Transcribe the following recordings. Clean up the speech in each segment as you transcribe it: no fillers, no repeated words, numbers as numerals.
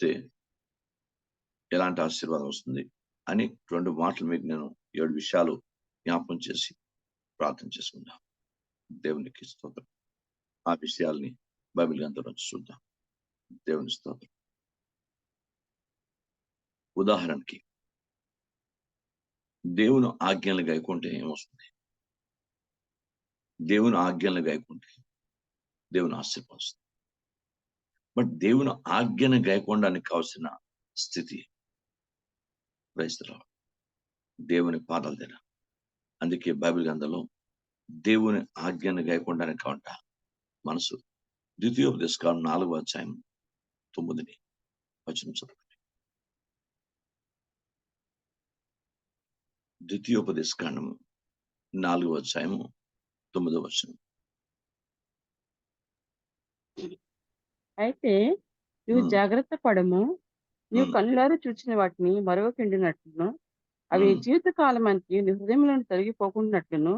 చేస్తే ఎలాంటి ఆశీర్వాదం వస్తుంది అని 2 మాటలు మీకు నేను 7 విషయాలు జ్ఞాపకం చేసి ప్రార్థన చేసుకుందాం. దేవునికి స్తోత్రం. ఆ విషయాల్ని బైబిల్ గ్రంథంలో చూద్దాం. దేవుని స్తోత్రం. ఉదాహరణకి దేవుని ఆజ్ఞలు గైకుంటే ఏమొస్తుంది? దేవుని ఆజ్ఞలు గైకుంటే దేవుని ఆశీర్వదిస్తుంది. బట్ దేవుని ఆజ్ఞను గైకొనడానికి కావాల్సిన స్థితి క్రైస్తవులు దేవుని పాదాల దగ్గర. అందుకే బైబిల్ గ్రంథంలో దేవుని ఆజ్ఞను గైకొనడానికి కావంట మనసు. ద్వితీయోపదేశకాండం 4వ అధ్యాయం 9ని వచనం చదవండి. ద్వితీయోపదేశకాండం 4వ అధ్యాయం 9వ వచనం. అయితే నువ్వు జాగ్రత్త పడము, నీవు ఉమ్, కన్నులారా చూచిన వాటిని మరవకుండినట్లును, అవి నీ ఉమ్, జీవిత కాలమంతి నీ హృదయంలో తొలగిపోకుండానట్లును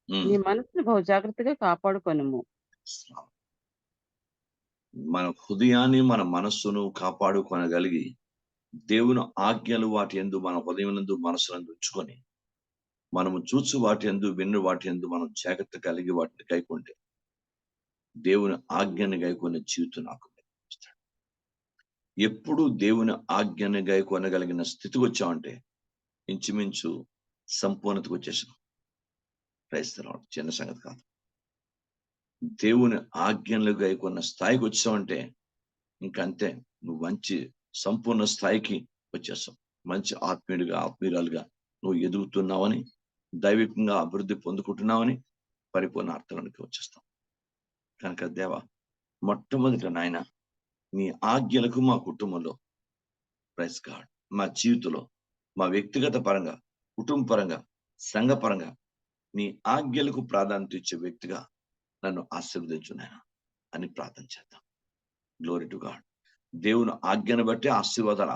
ఉమ్. నీ మనసును బహు జాగ్రత్తగా కాపాడుకొనుము. మన హృదయాన్ని మన మనస్సును కాపాడుకొనగలిగి దేవుని ఆజ్ఞలు వాటి యందు మన హృదయమునందు మనసునందు ఉంచుకొని మనము చూచు వాటి యందు విన్ను వాటి యందు మనం జాగ్రత్త కలిగి వాటిని గైకుంటే దేవుని ఆజ్ఞని గైకొనే జీవితం నాకు ఇస్తాడు. ఎప్పుడు దేవుని ఆజ్ఞని గైకొనగలిగిన స్థితికి వచ్చామంటే ఇంచుమించు సంపూర్ణతకు వచ్చేసాం. క్రైస్తవం చిన్న సంగతి కాదు. దేవుని ఆజ్ఞలు గైకొన్న స్థాయికి వచ్చామంటే ఇంకంతే, నువ్వు మంచి సంపూర్ణ స్థాయికి వచ్చేస్తావు. మంచి ఆత్మీయురాలుగా నువ్వు ఎదుగుతున్నావని, దైవికంగా అభివృద్ధి పొందుకుంటున్నావని పరిపూర్ణ అర్థానికి వచ్చేస్తావు. కనుక దేవా, మొట్టమొదట నాయన నీ ఆజ్ఞలకు మా కుటుంబంలో, ప్రైజ్ గాడ్, మా జీవితంలో, మా వ్యక్తిగత పరంగా, కుటుంబ పరంగా, సంఘ పరంగా నీ ఆజ్ఞలకు ప్రాధాన్యత ఇచ్చే వ్యక్తిగా నన్ను ఆశీర్వదించు నాయన అని ప్రార్థన చేద్దాం. Glory to God. దేవుని ఆజ్ఞను బట్టి ఆశీర్వాదాలు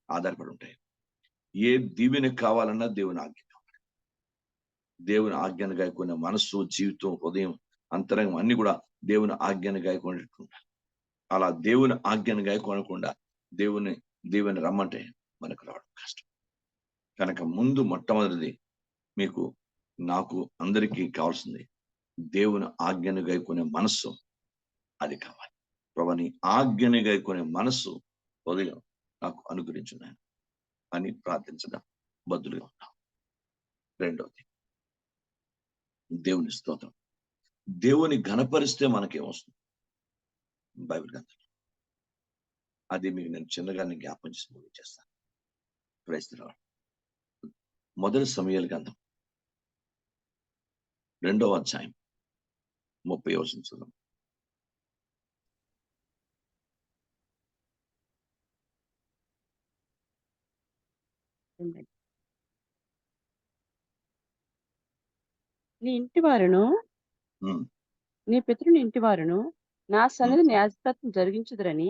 ఆధారపడి ఉంటాయి. ఏ దీవెన కావాలన్నా దేవుని ఆజ్ఞ కావాలి. దేవుని ఆజ్ఞను గాయకునే మనస్సు, జీవితం, హృదయం, అంతరంగం అన్ని కూడా దేవుని ఆజ్ఞను గాయకునేట్టుకుంటారు. అలా దేవుని ఆజ్ఞను గాయకోనకుండా దేవుని రమ్మంటే మనకు రావడం కష్టం. కనుక ముందు మొట్టమొదటిది మీకు, నాకు, అందరికీ కావాల్సింది దేవుని ఆజ్ఞను గాయకునే మనస్సు. అది కావాలి. ప్రభు, నీ ఆజ్ఞని గైకొనే మనస్సు, హృదయం నాకు అనుగ్రహించున్నాను అని ప్రార్థించడం బదులుగా ఉన్నాం. రెండవది, దేవుని స్తోత్రం. దేవుని ఘనపరిస్తే మనకేమొస్తుంది? బైబిల్ గ్రంథం అది మీకు నేను చిన్నగానే జ్ఞాపం చేసి ముగించేస్తాను. క్రైస్తవ మొదటి సమూయేలు గ్రంథం 2వ అధ్యాయం 30వ వచనం. నీ ఇంటి వారును నీ పితరుని ఇంటి వారును నా సన్నిధి న్యాయస్థానం జరిగించుదురని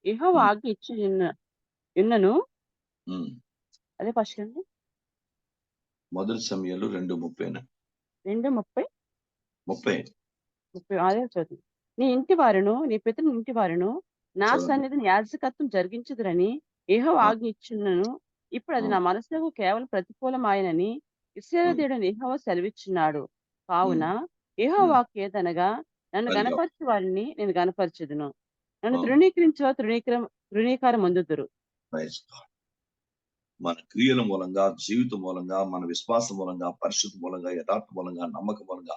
యెహోవా ఆజ్ఞ ఇచ్చి ఉన్నను. అదే ఫస్ట్ అండి, మొదటి సమూయేలు 2:30. 2:30 అదే చదువు. నీ ఇంటి వారును నీ పితరుని ఇంటి వారును నా సన్నిధిని యాజకత్వం జరిగించుదురని యెహోవా ఆజ్ఞ ఇచ్చున్నను. ఇప్పుడు అది నా మనసుకు కేవలం ప్రతికూలమాయనని ఇశ్రాయేలు దేవుడైన యెహోవా సెలవిచ్చున్నాడు. కావున యెహోవా వాక్కు ఏదనగా, నన్ను గనపరచు వారిని నేను గనపరచుదును, నన్ను తృణీకరించు తృణీకారం అందుదురు. మన క్రియల మూలంగా, జీవితం మూలంగా, మన విశ్వాసం మూలంగా, పరిశుద్ధ మూలంగా, యథార్థ మూలంగా, నమ్మకం మూలంగా,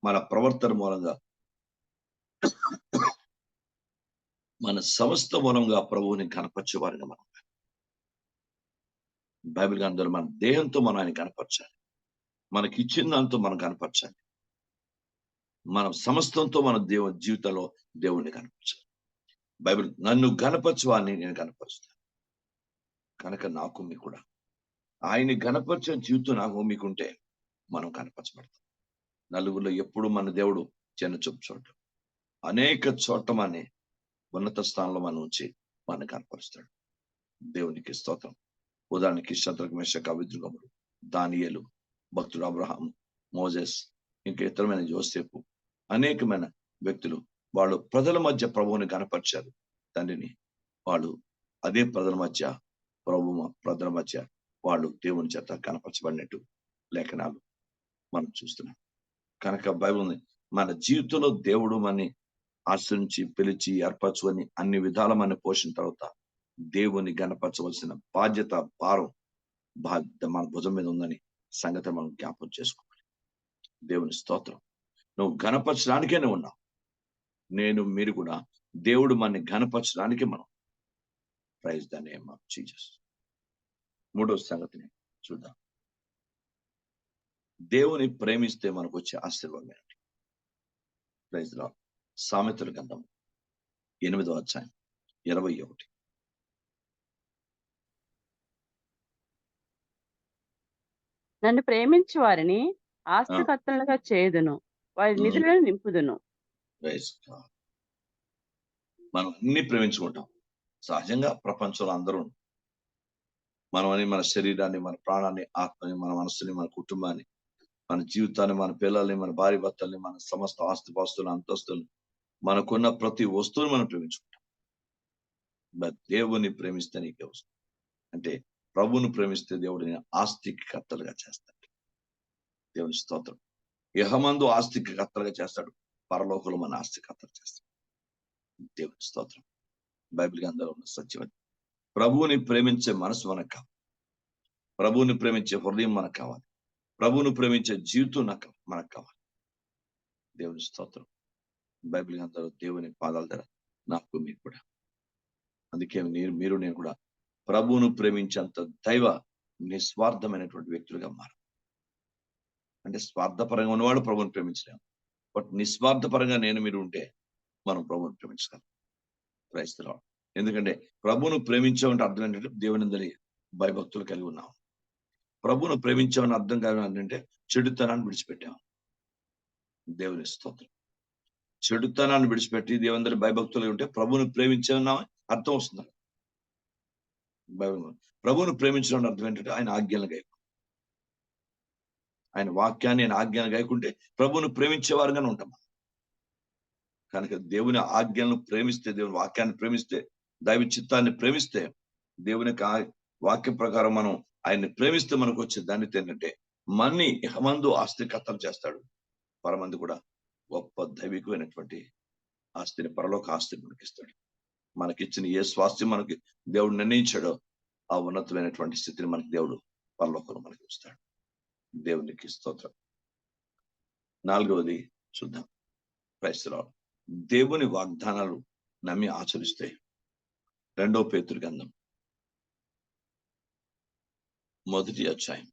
మన ప్రవర్తన మూలంగా, మన సమస్త మూలంగా ప్రభువుని కనపరచేవారిని మనం బైబిల్ గ్రంథంలో మన దేహంతో మనం ఆయన కనపరచాలి. మనకి ఇచ్చిన దాంతో మనం కనపరచాలి. మన సమస్తంతో మన జీవితంలో దేవుణ్ణి కనపరచాలి. బైబిల్ నన్ను గనపరచువాన్ని నేను కనపరుస్తాను. కనుక నాకు మీకు కూడా ఆయన్ని గనపరిచే జీవితం నాకు మీకుంటే మనం కనపరచబడతాం. నలుగురిలో ఎప్పుడు మన దేవుడు చిన్న చూపు చూడటం, అనేక చోట్ల మన ఉన్నత స్థానంలో మనం ఉంచి మనం కనపరుస్తాడు. దేవునికి స్తోత్రం. ఉదాహరణకి శత్రుఘ్న, మేషక, అబేద్నెగోలు, దానియేలు, భక్తుడు అబ్రహాం, మోజెస్, ఇంకా ఇతరమైన యోసేపు, అనేకమైన వ్యక్తులు వాళ్ళు ప్రజల మధ్య ప్రభువుని కనపరిచారు. తండ్రిని వాళ్ళు అదే ప్రజల మధ్య ప్రజల మధ్య వాళ్ళు దేవుని చేత కనపరచబడినట్టు లేఖనాలు మనం చూస్తున్నాం. కనుక బైబిల్ ఉంది, మన జీవితంలో దేవుడు మనని ఆశ్రయించి పిలిచి ఏర్పరచుకొని అన్ని విధాల మన పోషిన తర్వాత దేవుని గణపరచవలసిన బాధ్యత మన భుజం మీద ఉందని సంగతి మనం జ్ఞాపకం చేసుకోవాలి. దేవుని స్తోత్రం. నువ్వు గణపరచడానికే నువ్వు ఉన్నావు. మీరు కూడా దేవుడు మనని ఘనపరచడానికి మనం. Praise the name of Jesus. మూడో సంగతిని చూద్దాం. దేవుని ప్రేమిస్తే మనకు వచ్చే ఆశీర్వాదం ఏంటి? Praise Lord. సామెతల గ్రంథం 8వ అధ్యాయం 21. నన్ను ప్రేమించు వారిని ఆస్తికర్తలుగా చేయుదును, వారి నిధులను నింపుదును. మనం అన్ని ప్రేమించుకుంటాం సహజంగా. ప్రపంచంలో అందరూ మనమని మన శరీరాన్ని, మన ప్రాణాన్ని, ఆత్మని, మన మనస్సుని, మన కుటుంబాన్ని, మన జీవితాన్ని, మన పిల్లల్ని, మన భార్య భర్తల్ని, మన సమస్త ఆస్తిపాస్తులు, అంతస్తులు, మనకున్న ప్రతి వస్తువుని మనం ప్రేమించుకుంటాం. బట్ దేవుని ప్రేమిస్తే నీకే వస్తుంది. అంటే ప్రభువును ప్రేమిస్తే దేవుడిని ఆస్తికి కర్తలుగా చేస్తాడు. దేవుని స్తోత్రం. యెహోవామందు ఆస్తికి కర్తలుగా చేస్తాడు, పరలోకంలో మన ఆస్తికి కర్తలు చేస్తాడు. దేవుని స్తోత్రం. బైబిల్ గ్రంథంలో ఉన్న సత్యం. ప్రభువుని ప్రేమించే మనసు మనకు కావాలి. ప్రభువుని ప్రేమించే హృదయం మనకు కావాలి. ప్రభువును ప్రేమించే జీవితం మనకు కావాలి. దేవుని స్తోత్రం. బైబిల్ గ్రంథంలో దేవుని పాదాల దగ్గర నాకు మీకు కూడా. అందుకే నేను కూడా ప్రభువును ప్రేమించేంత దైవ నిస్వార్థమైనటువంటి వ్యక్తులుగా మారు. అంటే స్వార్థపరంగా ఉన్నవాడు ప్రభువుని ప్రేమించలేము. బట్ నిస్వార్థపరంగా మీరు ఉంటే మనం ప్రభువుని ప్రేమించగలం. Praise the lord. ఎందుకంటే ప్రభువును ప్రేమించామంటే అర్థం ఏంటంటే దేవుని భయభక్తులు కలిగి ఉన్నాం. ప్రభువును ప్రేమించామని అర్థం కాదు అంటే చెడుతనాన్ని విడిచిపెట్టాము. దేవుని స్తోత్రం. చెడుతనాన్ని విడిచిపెట్టి దేవుని భయభక్తులు ఉంటే ప్రభువును ప్రేమించామని అర్థం వస్తుంది. ప్రభువును ప్రేమించడం అర్థం ఏంటంటే ఆయన ఆజ్ఞలను గాయకు, ఆయన వాక్యాన్ని, ఆయన ఆజ్ఞలను గాయకుంటే ప్రభువును ప్రేమించేవారుగానే ఉంటాం. కనుక దేవుని ఆజ్ఞలను ప్రేమిస్తే, దేవుని వాక్యాన్ని ప్రేమిస్తే, దైవ చిత్తాన్ని ప్రేమిస్తే, దేవుని వాక్యం ప్రకారం మనం ఆయన్ని ప్రేమిస్తే మనకు వచ్చే దాన్ని ఏంటంటే మన్ని యెహోవామందు ఆస్తికర్తలు చేస్తాడు. పరమందు కూడా గొప్ప దైవికమైనటువంటి ఆస్తిని, పరలోక ఆస్తిని మనకి ఇస్తాడు. మనకిచ్చిన ఏ స్వాస్థ్యం మనకి దేవుడు నిర్ణయించాడో ఆ ఉన్నతమైనటువంటి స్థితిని మనకి దేవుడు పరలోకంలో మనకి ఇస్తాడు. దేవునికి స్తోత్రం. 4వది చూద్దాం. Praise the Lord. దేవుని వాగ్దానాలు నమ్మి ఆచరిస్తే 2వ పేతురు గ్రంథం 1వ అధ్యాయం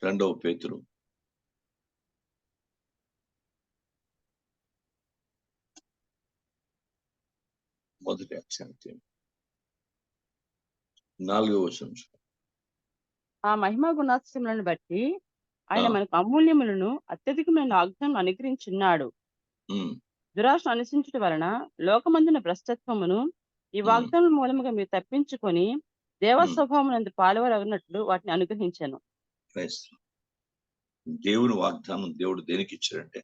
2వ పేతురు 1వ అధ్యాయం 4వ వచనం. ఆ మహిమా గుణాత్సములను బట్టి ఆయన మనకు అమూల్యములను అత్యధికమైన వాగ్దానం అనుగ్రహించున్నాడు. దురాశ అనుసరించడం వలన లోకమందున భ్రష్టత్వమును ఈ వాగ్దానం మూలముగా మీరు తప్పించుకొని దేవ స్వభావం పాలువరగినట్లు వాటిని అనుగ్రహించాను. దేవుని వాగ్దానం దేవుడు దేనికి ఇచ్చాడంటే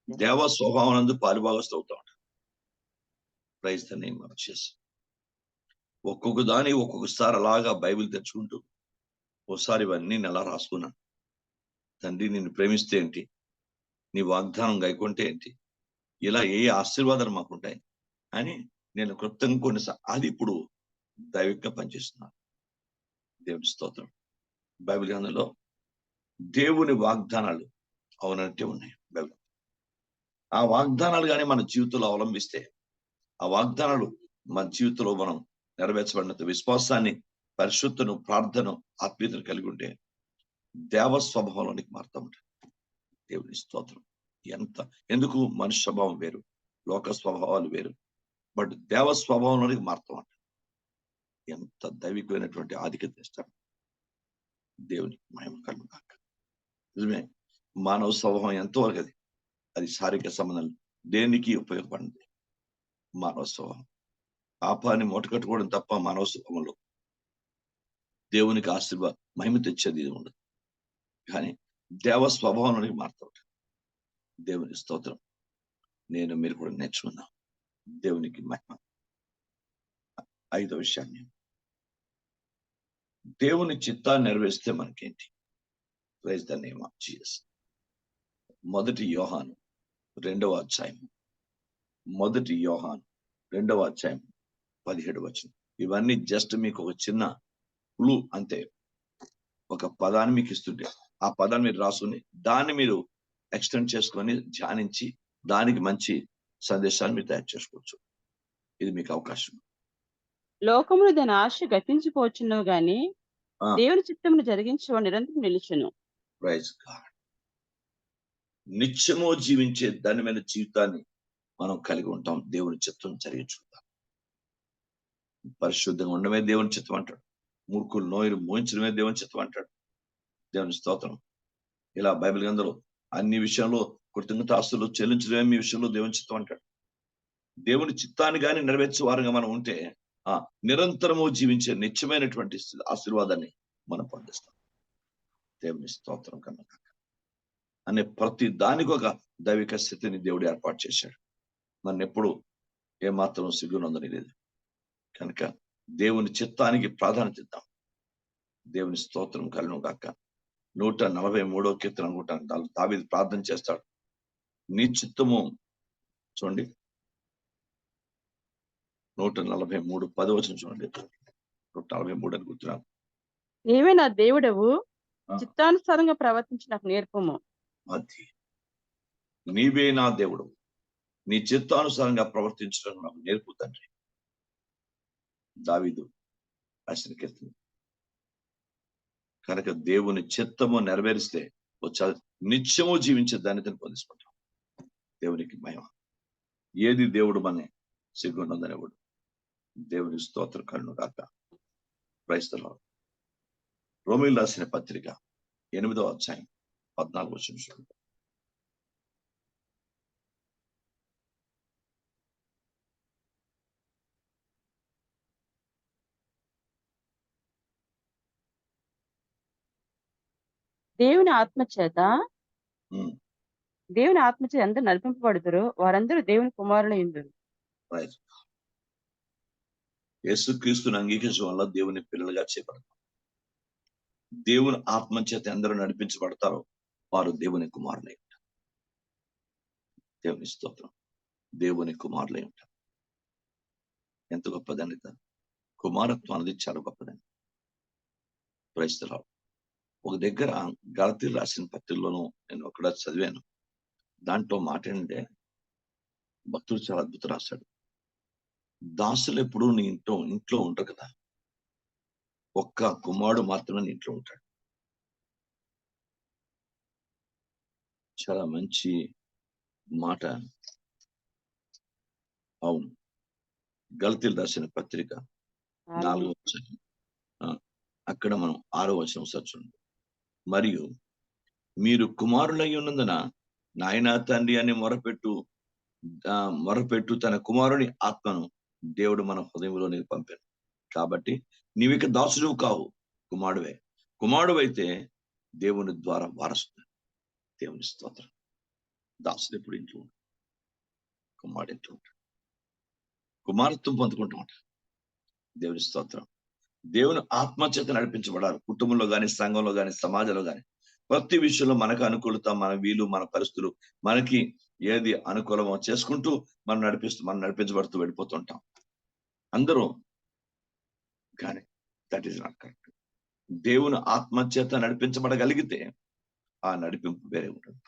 దేవ స్వభావం నందు పాలుభాగస్తులు అవుతా ఉంటాడు. Praise the name of Jesus. ఒక్కొక్క దాని ఒక్కొక్కసారి అలాగా బైబిల్ తెచ్చుకుంటూ ఒకసారి ఇవన్నీ నెల రాసుకున్నాను. తండ్రి నిన్ను ప్రేమిస్తే ఏంటి, నీ వాగ్దానం గైకుంటే ఏంటి, ఇలా ఏ ఆశీర్వాదాలు మాకుంటాయి అని నేను క్లుప్తంగా కొన్నిసార్లు అది ఇప్పుడు దైవికంగా పనిచేస్తున్నాను. దేవుని స్తోత్రం. బైబిల్ గ్రంథంలో దేవుని వాగ్దానాలు అవునంటే ఉన్నాయి. బైబిల్ ఆ వాగ్దానాలు కానీ మన జీవితంలో అవలంబిస్తే, ఆ వాగ్దానాలు మన జీవితంలో మనం నెరవేర్చబడినంత విశ్వాసాన్ని, పరిశుద్ధను, ప్రార్థన, ఆత్మీయతను కలిగి ఉంటే దేవ స్వభావంలోనికి మారుతూ ఉంటాయి. దేవుని స్తోత్రం. ఎందుకు మనిషి స్వభావం వేరు, లోక స్వభావాలు వేరు, బట్ దేవ స్వభావంలోనికి మారుతూ ఉంటాయి. ఎంత దైవికమైనటువంటి ఆధిక్యత ఇస్తాడు. దేవునికి మహిమ కలుగును గాక. నిజమే, మానవ స్వభావం ఎంతవరకు అది శారీరక సంబంధం దేనికి ఉపయోగపడింది. మానవ స్వభావం పాపాన్ని మూటకట్టుకోవడం తప్ప మానవ స్వభావంలో దేవునికి మహిమ తెచ్చేది ఇది ఉండదు. కానీ దేవ స్వభావంలోనికి మారుతూ ఉంటాడు. దేవుని స్తోత్రం. మీరు కూడా నేర్చుకున్నాం. దేవునికి మహిమ. 5వ విషయాన్ని, దేవుని చిత్తాన్ని నెరవేరిస్తే మనకేంటి? Praise the name of Jesus. 1 యోహాను 2వ అధ్యాయం, 1 యోహాను 2వ అధ్యాయం 17వ వచనం. ఇవన్నీ జస్ట్ మీకు ఒక చిన్న క్లూ అంతే. ఒక పదాన్ని మీకు ఇస్తుంటే ఆ పదాన్ని మీరు రాసుకుని దాన్ని మీరు ఎక్స్టెండ్ చేసుకొని ధ్యానించి దానికి మంచి సందేశాన్ని మీరు తయారు చేసుకోవచ్చు. ఇది మీకు అవకాశం. లోకములు దాని ఆశ గతించిపోచున్నవు గాని ఆ, దేవుని చిత్తమును జరిగించేవాడు నిరంతరం నిలుచును. Praise god. నిత్యము జీవించే ధన్యమైన జీవితాన్ని మనం కలిగి ఉంటాం. దేవుని చిత్తం జరిగించుకుంటాం. పరిశుద్ధంగా ఉండమే దేవుని చిత్తం అంటాడు. మూర్ఖులు నోరు మోయించడమే దేవుని చిత్తం అంటాడు. దేవుని స్తోత్రం. ఇలా బైబిల్ గ్రంథంలో అన్ని విషయంలో కృతజ్ఞతాస్తులు చెల్లించడమే మీ విషయంలో దేవుని చిత్తం అంటాడు. దేవుని చిత్తాన్ని కానీ నెరవేర్చే వారంగా మనం ఉంటే నిరంతరము జీవించే నిత్యమైనటువంటి ఆశీర్వాదాన్ని మనం పొందిస్తాం. దేవుని స్తోత్రం కనుక అనే ప్రతి దానికి ఒక దైవిక స్థితిని దేవుడు ఏర్పాటు చేశాడు. నన్ను ఎప్పుడు ఏమాత్రం సిగ్గునందని లేదు కనుక దేవుని చిత్తానికి ప్రాధాన్యత ఇద్దాం. దేవుని స్తోత్రం కలను కాక. 143వ కీర్తన అనుకుంటాను, దావీదు ప్రార్థన చేస్తాడు. నీ చిత్తము చూడండి, 143 10వ వచనం చూడండి. 143 అని గుర్తున్నాను. నీవే నా దేవుడవు, చిత్తానుసారంగా ప్రవర్తించి నాకు నేర్పము. అది నీవే నా దేవుడు, నీ చిత్తానుసారంగా ప్రవర్తించడం నాకు నేర్పు తండ్రి. దావీదు రాసిన కీర్తన. కనుక దేవుని చిత్తము నెరవేరిస్తే నిత్యము జీవించే దాన్ని పొందించుకుంటాం. దేవునికి మహిమ. ఏది దేవుడు మన సిగ్గుండదనేవాడు. దేవుని స్తోత్ర కరుణ కాక. క్రైస్తవ రోమీయులు రాసిన పత్రిక 8వ అధ్యాయం 14వ వచనం. దేవుని ఆత్మచేత అందరూ నడిపింపబడుదురు, వారందరూ దేవుని కుమారులు ఇందురు. యేసుక్రీస్తుని అంగీకరించడం వల్ల దేవుని పిల్లలుగా చేపడతారు. దేవుని ఆత్మచేత అందరూ నడిపించబడతారో వారు దేవుని కుమారులై ఉంటారు. దేవుని స్తోత్రం. దేవుని కుమారులై ఉంటారు. ఎంత గొప్పదని. కుమారత్వం అనేది చాలా గొప్పదని. క్రైస్తవులు ఒక దగ్గర గలతీయులు రాసిన పత్రికలోనూ నేను ఒకడ చదివాను. దాంట్లో మాట ఏంటంటే భక్తుడు చాలా అద్భుతం రాశాడు. దాసులు ఎప్పుడు నీ ఇంట్లో ఉంటారు కదా, ఒక్క కుమారుడు మాత్రమే నీ ఇంట్లో ఉంటాడు. చాలా మంచి మాట. అవును, గలతీయులు రాసిన పత్రిక 4వ వచనం, అక్కడ మనం 6వ వచనం చూడండి. మరియు మీరు కుమారులై ఉన్నందున నాయనా తండ్రి అని మొరపెట్టు తన కుమారుని ఆత్మను దేవుడు మన హృదయంలో పంపాడు. కాబట్టి నీవిక దాసుడు కావు, కుమారుడువే. కుమారుడు అయితే దేవుని ద్వారా వారసుడు. దేవుని స్తోత్రం. దాసుడు ఎప్పుడు ఇంట్లో ఉంటాడు, కుమారుడు ఇంట్లో ఉంటాడు. కుమారత్వం పొందుకుంటూ ఉంటాడు. దేవుని స్తోత్రం. దేవుని ఆత్మచేత నడిపించబడాలి. కుటుంబంలో కానీ, సంఘంలో కానీ, సమాజంలో కానీ ప్రతి విషయంలో మనకు అనుకూలత, మన వీలు, మన పరిస్థితులు, మనకి ఏది అనుకూలమో చేసుకుంటూ మనం నడిపించబడుతూ వెళ్ళిపోతుంటాం అందరూ. కానీ దట్ ఈస్ నాట్ కరెక్ట్. దేవుని ఆత్మచేత నడిపించబడగలిగితే ఆ నడిపింపు వేరే ఉంటుంది.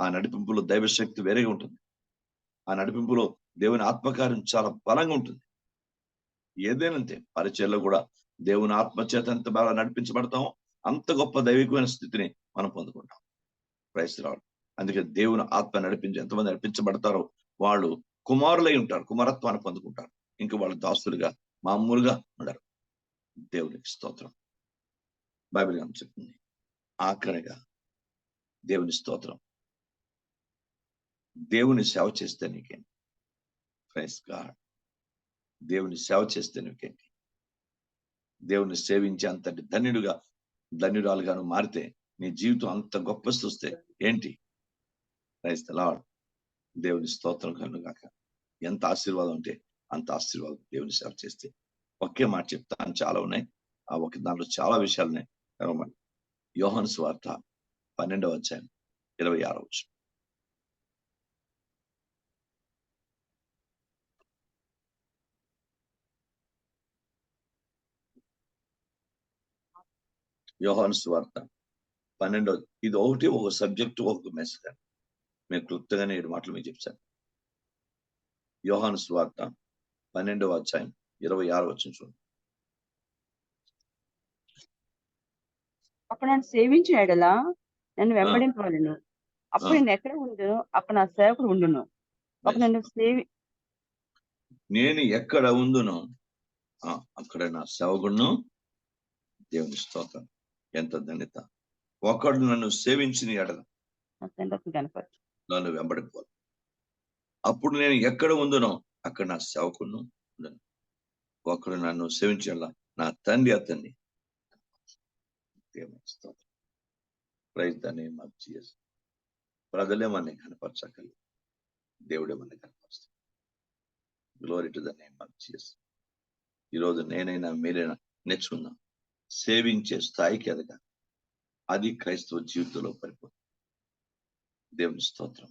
ఆ నడిపింపులో దైవశక్తి వేరేగా ఉంటుంది. ఆ నడిపింపులో దేవుని ఆత్మకార్యం చాలా బలంగా ఉంటుంది. ఏదేనంతే పరిచయంలో కూడా దేవుని ఆత్మచేత ఎంత బాగా నడిపించబడతామో అంత గొప్ప దైవికమైన స్థితిని మనం పొందుకుంటాం. క్రైస్తవులు అందుకే దేవుని ఆత్మ ఎంతమంది నడిపించబడతారో వాళ్ళు కుమారులై ఉంటారు, కుమారత్వాన్ని పొందుకుంటారు. ఇంకా వాళ్ళు దాసులుగా మామూలుగా ఉండరు. దేవునికి స్తోత్రం. బైబిల్ చెప్తుంది. ఆఖరిగా దేవుని స్తోత్రం. దేవుని సేవ చేస్తే నీకేంటి? Praise God. దేవుని సేవ చేస్తే నీకేంటి? దేవుని సేవించే అంతటి ధన్యురాలుగాను మారితే నీ జీవితం అంత గొప్ప చూస్తే ఏంటి? Praise the Lord. దేవుని స్తోత్రం కలుగుగాక. ఎంత ఆశీర్వాదం అంటే అంత ఆశీర్వాదం దేవుని సేవ చేస్తే. ఒకే మాట చెప్తాను, చాలా ఉన్నాయి. ఆ ఒక దాంట్లో చాలా విషయాలు ఉన్నాయి. చదవమని. యోహాను సువార్త 12వ అధ్యాయం 26వ వచనం. యోహాను సువార్త 12. ఇది ఒకటి, ఒక సబ్జెక్టు, ఒక మెసేజ్ అని మీరు క్లుప్తంగానే 7 మాటలు మీకు చెప్తాను. యోహాను సువార్త 12వ అధ్యాయం 26వ వచనం చూడండి. అప్పుడు నన్ను సేవించిన ఎడల నన్ను ఆ, వెంబడింపవలెను. అప్పుడు ఆ, నేను ఎక్కడ ఉండునో అప్పుడు నా సేవకుడు ఉండును. అప్పుడు నన్ను నేను ఎక్కడ ఉందునో అక్కడ నా సేవకుడును. దేవుని స్తోత్రం. ఎంత ధన్యత. ఒకడు నన్ను సేవించిన ఎడల కనపరచు. నన్ను వెంబడిపోవాలి. అప్పుడు నేను ఎక్కడ ఉందునో అక్కడ నా సేవకుడును ఉండను. ఒకడు నన్ను సేవించాల, నా తండ్రి అతన్ని. దేవుని స్తోత్రం. Praise the name of Jesus. ప్రజలే మనని కనపరచగలి, దేవుడే మనని కనపరుస్తాడు. Glory to the name of Jesus. ఈరోజు నేనైనా మీరైనా నేర్చుకుందాం, సేవించే స్థాయికి ఎదగాలి. అది క్రైస్తవ జీవితంలో పరిపూర్ణ. దేవుని స్తోత్రం.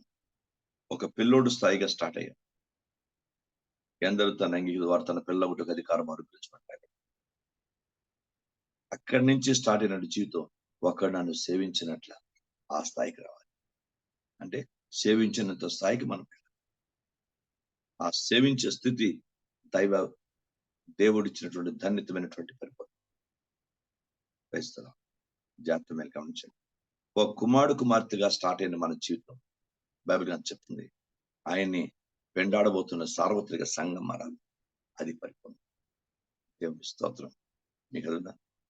ఒక పిల్లోడు స్థాయిగా స్టార్ట్ అయ్యాం. ఎందరూ తన అంగీకరి వారు తన పిల్లలకు అధికారం అనుగ్రహించబడ్డాడు. అక్కడి నుంచి స్టార్ట్ అయిన జీవితం ఒకడు నన్ను సేవించినట్ల ఆ స్థాయికి రావాలి. అంటే సేవించినంత స్థాయికి మనం ఆ సేవించే స్థితి దేవుడిచ్చినటువంటి ధన్యతమైనటువంటి పరిపూర్ణ. క్రైస్తవం జాగ్రత్త మీద గమనించండి. ఒక కుమార్తెగా స్టార్ట్ అయిన మన జీవితం బైబిల్ గ్రంథం చెప్తుంది, ఆయన్ని వెంటాడబోతున్న సార్వత్రిక సంఘం మారాలి. అది పరిపూర్ణ. దేవుని స్తోత్రం. మీకు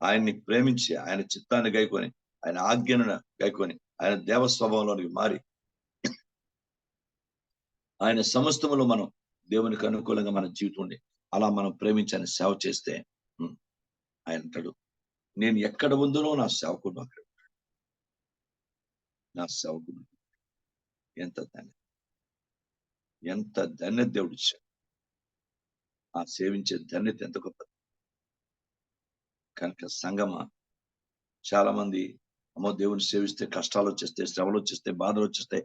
ఆయన్ని ప్రేమించి, ఆయన చిత్తాన్ని గైకొని, ఆయన ఆజ్ఞను గైకొని, ఆయన దేవ స్వభావంలోనికి మారి, ఆయన సమస్తములో మనం దేవునికి అనుకూలంగా మన జీవితం ఉండి అలా మనం ప్రేమించని సేవ చేస్తే ఆయన అంటాడు, నేను ఎక్కడ ఉందునో నా సేవకుడు అక్కడ. నా సేవకుడు ఎంత ధన్యత, ఎంత ధన్యత దేవుడు ఇచ్చాడు. ఆ సేవించే ధన్యత ఎంత గొప్పది. కనుక సంగమా, చాలా మంది అమ్మో దేవుని సేవిస్తే కష్టాలు వచ్చేస్తే, శ్రమలు వచ్చేస్తే, బాధలు వచ్చేస్తే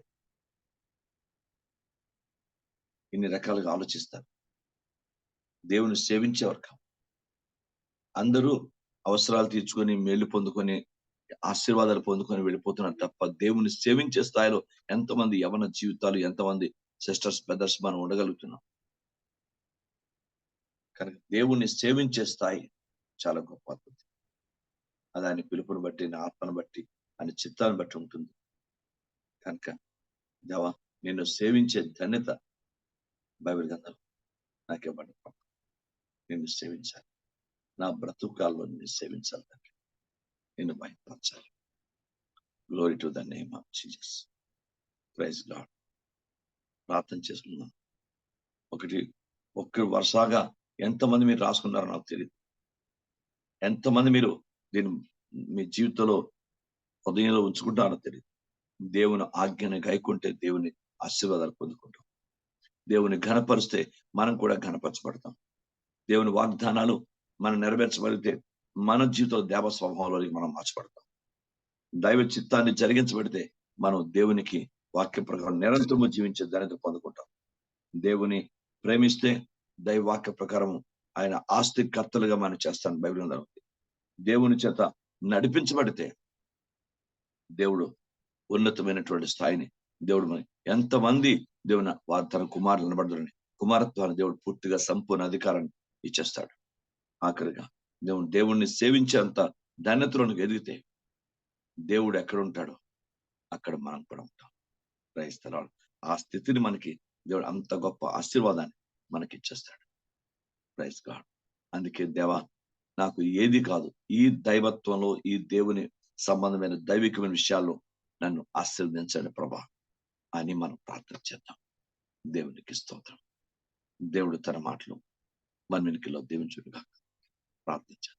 ఇన్ని రకాలుగా ఆలోచిస్తారు. దేవుని సేవించేవారు కాదు. అందరూ అవసరాలు తీర్చుకొని, మేలు పొందుకొని, ఆశీర్వాదాలు పొందుకొని వెళ్ళిపోతున్నారు తప్ప దేవుని సేవించే స్థాయిలో ఎంతమంది యవన జీవితాలు, ఎంతమంది సిస్టర్స్ బ్రదర్స్ మనం ఉండగలుగుతున్నాం. కనుక దేవుణ్ణి సేవించే స్థాయి చాలా గొప్ప అద్భుతం. అది ఆయన పిలుపుని బట్టి, నా ఆత్మను బట్టి, ఆయన చిత్తాన్ని బట్టి ఉంటుంది. కనుక దేవా, నిన్ను సేవించే ధన్యత బైబిల్ గ్రంథంలో నాకు ఇవ్వండి. నిన్ను సేవించాలి, నా బ్రతుకాల్లో నిన్ను సేవించాలి, నిన్ను బయటపరచాలి. Glory to the name of Jesus. Praise god. ప్రార్థన చేసుకుందాం. ఒక్క వరుసగా ఎంతమంది మీరు రాసుకున్నారో నాకు తెలియదు. ఎంతమంది మీరు దీన్ని మీ జీవితంలో హృదయంలో ఉంచుకుంటారో తెలియదు. దేవుని ఆజ్ఞని గైకుంటే దేవుని ఆశీర్వాదాలు పొందుకుంటాం. దేవుని ఘనపరిస్తే మనం కూడా ఘనపరచబడతాం. దేవుని వాగ్దానాలు మనం నెరవేర్చబడితే మన జీవితంలో దేవ స్వభావంలోకి మనం మార్చబడతాం. దైవ చిత్తాన్ని జరిగించబడితే మనం దేవునికి వాక్య ప్రకారం నిరంతరము జీవించే ధన్యత పొందుకుంటాం. దేవుని ప్రేమిస్తే దైవ వాక్య ప్రకారం ఆయన ఆస్తి కర్తలుగా మనం చేస్తాను బైబిల్ గ్రంథంలో. దేవుని చేత నడిపించబడితే దేవుడు ఉన్నతమైనటువంటి స్థాయిని దేవుడు మనకి ఎంతమంది దేవుని వారు తన కుమారులు నిలబడదని కుమారత్వాన్ని దేవుడు పూర్తిగా సంపూర్ణ అధికారాన్ని ఇచ్చేస్తాడు. ఆఖరిగా దేవుణ్ణి సేవించేంత ధన్యతలోనికి ఎదిగితే దేవుడు ఎక్కడ ఉంటాడో అక్కడ మనం కూడా ఉంటాం. క్రైస్తవులు ఆ స్థితిని మనకి దేవుడు అంత గొప్ప ఆశీర్వాదాన్ని మనకి ఇచ్చేస్తాడు. Praise God. అందుకే దేవా, నాకు ఏది కాదు, ఈ దైవత్వంలో, ఈ దేవుని సంబంధమైన దైవికమైన విషయాల్లో నన్ను ఆశీర్వదించండి ప్రభా అని మనం ప్రార్థన చేద్దాం. దేవునికి స్తోత్రం. దేవుడు తన మాటలు మన వెనుకలో దీవించుడుగా ప్రార్థించాం.